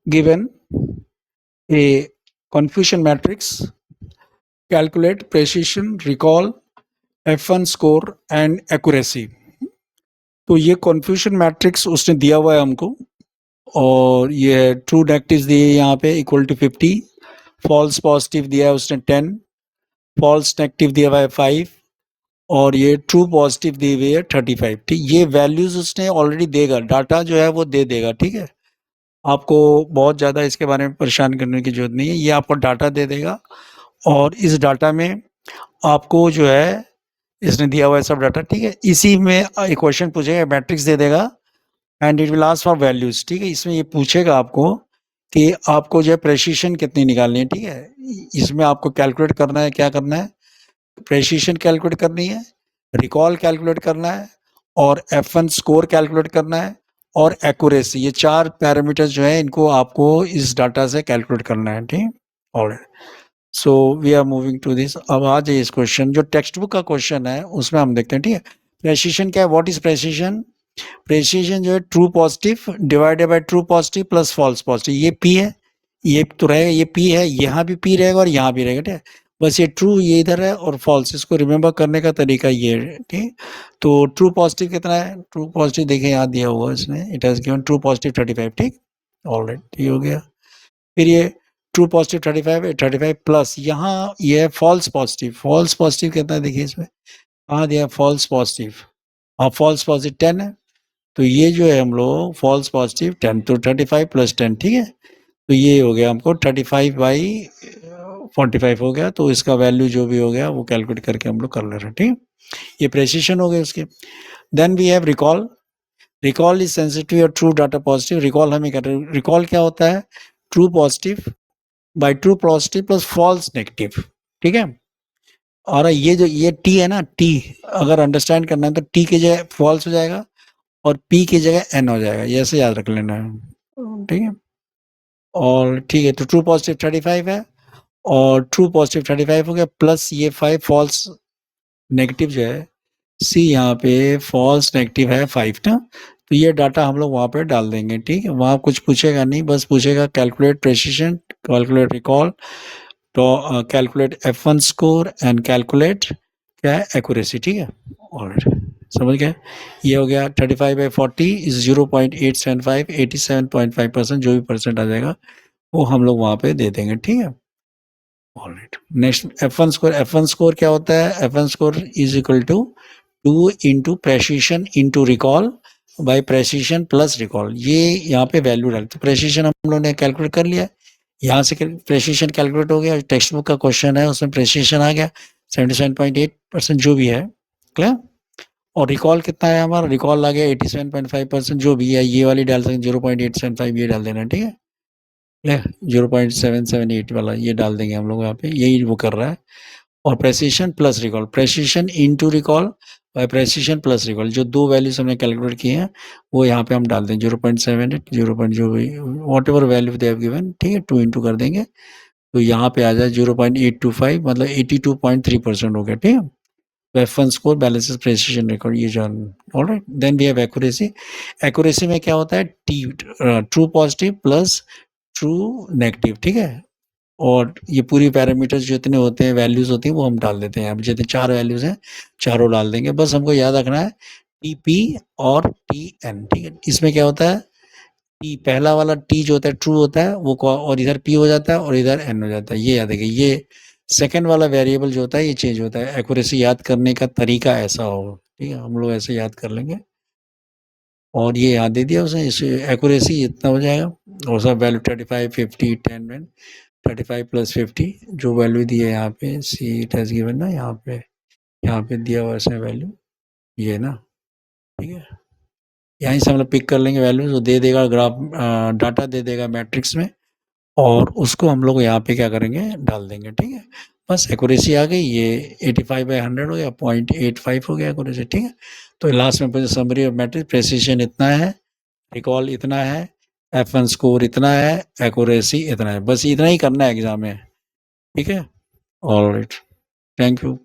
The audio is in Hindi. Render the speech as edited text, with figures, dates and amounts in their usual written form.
given a confusion matrix, calculate precision, recall, F1 score and accuracy. तो ये confusion matrix उसने दिया हुआ है हमको, और ये ट्रू नेगेटिव दिए यहाँ पे इक्वल टू 50, फॉल्स पॉजिटिव दिया है उसने 10, फॉल्स नेगेटिव दिया हुआ है 5, और ये ट्रू पॉजिटिव दी हुई है 35। ठीक, ये वैल्यूज उसने ऑलरेडी देगा, डाटा जो है वो दे देगा। ठीक है, आपको बहुत ज़्यादा इसके बारे में परेशान करने की जरूरत नहीं है, ये आपको डाटा दे देगा, और इस डाटा में आपको जो है इसने दिया हुआ है सब डाटा। ठीक है, इसी में एक क्वेश्चन पूछेगा, मैट्रिक्स दे देगा and it will ask for values. ठीक है, इसमें ये पूछेगा आपको कि आपको जो है प्रेसिशन कितनी निकालनी है। ठीक है, इसमें आपको कैलकुलेट करना है, क्या करना है, प्रेसिशन कैलकुलेट करनी है, रिकॉल कैलकुलेट करना है, और F1 स्कोर कैलकुलेट करना है, और एक्यूरेसी। ये 4 पैरामीटर्स जो है इनको आपको इस डाटा से कैलकुलेट करना है। ठीक, alright, so we are moving to this. अब आ जाइए इस क्वेश्चन, जो टेक्स्ट बुक का क्वेश्चन है उसमें हम देखते हैं। ठीक है, प्रेसिशन क्या है, व्हाट इज प्रेसिशन? प्रेसिशन जो है true positive divided by true positive plus false positive. ये P है, ये तो रहेगा, ये P है, यहाँ भी P रहेगा और यहाँ भी रहेगा। ठीक है, बस ये ट्रू ये इधर है और फॉल्स, इसको रिमेंबर करने का तरीका ये है। ठीक, तो ट्रू पॉजिटिव कितना है, ट्रू पॉजिटिव देखें यहाँ दिया हुआ है इसने, it has given true positive 35। ठीक, ऑलराइट, ये हो गया। फिर ये ट्रू पॉजिटिव 35 प्लस यहाँ ये है फॉल्स पॉजिटिव। फॉल्स पॉजिटिव कितना है देखिए इसमें, कहाँ दिया है फॉल्स पॉजिटिव, हाँ फॉल्स पॉजिटिव 10 है, तो ये जो है हम लोग फॉल्स पॉजिटिव 10, तो 35 प्लस 10। ठीक है, तो ये हो गया हमको 35/45 हो गया, तो इसका वैल्यू जो भी हो गया वो कैलकुलेट करके हम लोग कर ले रहे हैं। ठीक, ये प्रेसिशन हो गए उसके। Then we have recall. Recall is sensitive और ट्रू डाटा पॉजिटिव। रिकॉल हमें कर रहे हैं, रिकॉल क्या होता है, true positive by true positive plus false negative. ठीक है, और ये जो ये टी है ना, टी अगर अंडरस्टैंड करना है तो टी की जगह फॉल्स हो जाएगा और पी की जगह एन हो जाएगा, ये ऐसे याद रख लेना है। ठीक है, और ठीक है, तो ट्रू पॉजिटिव 35 है और ट्रू पॉजिटिव 35 हो गया, प्लस ये 5 फॉल्स नेगेटिव जो है, सी यहाँ पे फॉल्स नेगेटिव है 5 ना, तो ये डाटा हम लोग वहाँ पे डाल देंगे। ठीक है, वहाँ कुछ पूछेगा नहीं, बस पूछेगा कैलकुलेट प्रेसिशन, कैलकुलेट रिकॉल, तो calculate F1 score and calculate क्या है एक्यूरेसी। ठीक है, ऑलराइट, समझ गए। ये हो गया 35/40 इज 0.875, 87.5%, जो भी परसेंट आ जाएगा वो हम लोग वहाँ पे दे देंगे। ठीक है, alright. Next F1 score. F1 score क्या होता है, F1 score is equal to 2 into precision into recall by precision plus recall. ये यहाँ पे वैल्यू डाल, तो प्रेसिशन हम लोग ने कैलकुलेट कर लिया, यहाँ से प्रेसिशन कैलकुलेट हो गया, टेक्स्ट बुक का क्वेश्चन है उसमें प्रेसिशन आ गया 77.8% जो भी है, क्लियर। और रिकॉल कितना है हमारा, रिकॉल आ गया 87.5% जो भी है, ये वाली डाल सकते 0.875 ये डाल देना। ठीक है, 0.778 वाला ये डाल देंगे हम लोग यहाँ पे, यही वो कर रहा है। और precision plus recall, precision into recall by precision plus recall, जो दो वैल्यूज हमने कैलकुलेट किए हैं वो यहाँ पे हम डाल देंगे 0.78 0. जो भी what ever value they have given. ठीक है, 2 इंटू कर देंगे तो यहाँ पे आ जाए 0.825, मतलब 82.3% हो गया। ठीक है, F1 score balances precision record, ये जान। Alright, then we have accuracy. Accuracy में क्या होता है, T true positive plus true negative. ठीक है, और ये पूरी पैरामीटर्स जितने होते हैं, वैल्यूज होती हैं, वो हम डाल देते हैं। यहाँ पे जितने 4 वैल्यूज हैं चारों डाल देंगे। बस हमको याद रखना है TP और TN। ठीक है, इसमें क्या होता है, T पहला वाला T जो होता है ट्रू होता है वो, और इधर P हो जाता है और इधर N हो जाता है, ये याद रखिए। ये सेकेंड वाला वेरिएबल जो होता है ये चेंज होता है। एक्यूरेसी याद करने का तरीका ऐसा होगा। ठीक है, हम लोग ऐसे याद कर लेंगे, और ये याद दे दिया उसने, इस एक्यूरेसी इतना हो जाएगा, और सब वैल्यू 35 50 10 35 प्लस 50 जो वैल्यू दी है यहाँ पे, सी इट हैज गिवन ना, यहाँ पे दिया हुआ है वैल्यू ये ना। ठीक है, यहीं से हम लोग पिक कर लेंगे वैल्यूज, वो दे देगा ग्राफ, डाटा दे देगा मैट्रिक्स में, और उसको हम लोग यहाँ पे क्या करेंगे, डाल देंगे। ठीक है, बस एक्यूरेसी आ गई, ये 85/100 हो गया, 0.85 हो गया एक्यूरेसी। ठीक है, तो लास्ट में समरी ऑफ मैट्रिक्स, प्रेसिशन इतना है, रिकॉल इतना है, F1 स्कोर इतना है, एक्यूरेसी इतना है, बस इतना ही करना है एग्जाम में। ठीक है, ऑलराइट, थैंक यू।